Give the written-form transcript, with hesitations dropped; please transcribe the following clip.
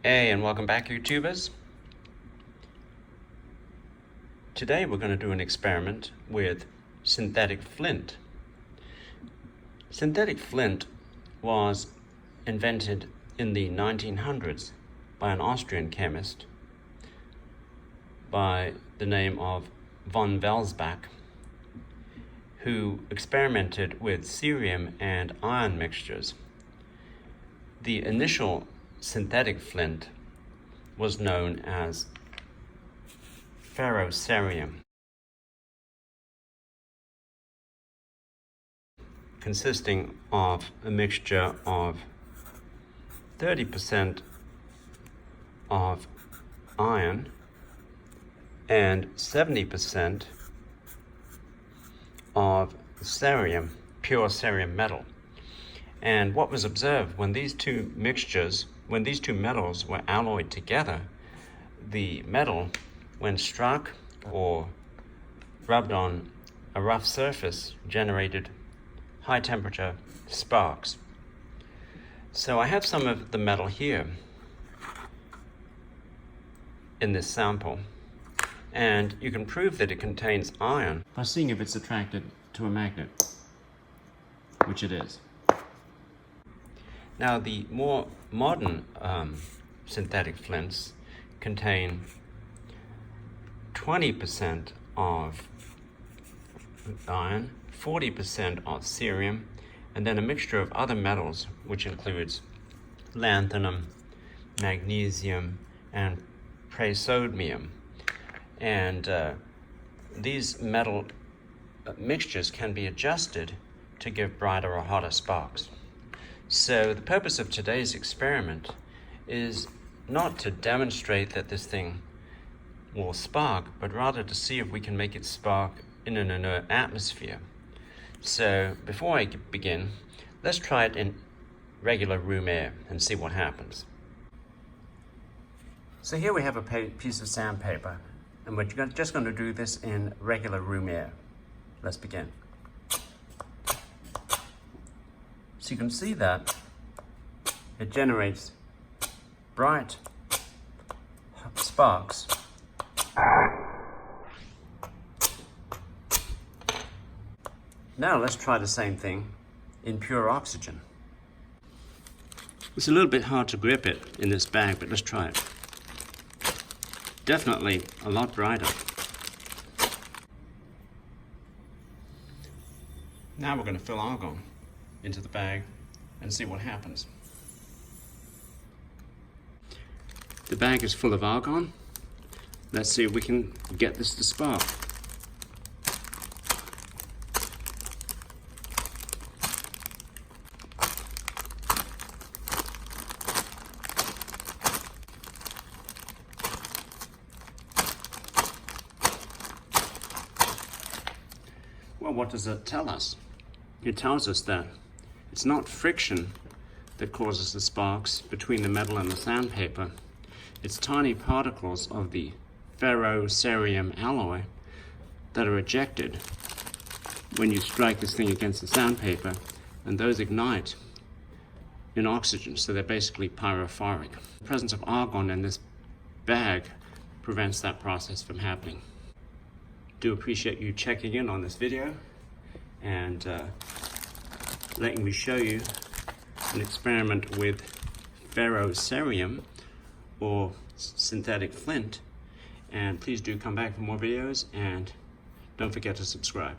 Hey, and welcome back, YouTubers. Today we're going to do an experiment with synthetic flint. Synthetic flint was invented in the 1900s by an Austrian chemist by the name of von Welsbach, who experimented with cerium and iron mixtures. The initial synthetic flint was known as ferrocerium, consisting of a mixture of 30% of iron and 70% of cerium, pure cerium metal. And what was observed when these two metals were alloyed together, the metal, when struck or rubbed on a rough surface, generated high temperature sparks. So I have some of the metal here in this sample, and you can prove that it contains iron by seeing if it's attracted to a magnet, which it is. Now, the more modern synthetic flints contain 20% of iron, 40% of cerium, and then a mixture of other metals, which includes lanthanum, magnesium, and praseodymium. And these metal mixtures can be adjusted to give brighter or hotter sparks. So the purpose of today's experiment is not to demonstrate that this thing will spark, but rather to see if we can make it spark in an inert atmosphere. So before I begin, let's try it in regular room air and see what happens. So here we have a piece of sandpaper, and we're just going to do this in regular room air. Let's begin. So you can see that it generates bright sparks. Now let's try the same thing in pure oxygen. It's a little bit hard to grip it in this bag, but let's try it. Definitely a lot brighter. Now we're going to fill argon into the bag and see what happens. The bag is full of argon. Let's see if we can get this to spark. Well, what does that tell us? It tells us that it's not friction that causes the sparks between the metal and the sandpaper. It's tiny particles of the ferrocerium alloy that are ejected when you strike this thing against the sandpaper, and those ignite in oxygen, so they're basically pyrophoric. The presence of argon in this bag prevents that process from happening. Do appreciate you checking in on this video and letting me show you an experiment with ferrocerium or synthetic flint. And please do come back for more videos, and don't forget to subscribe.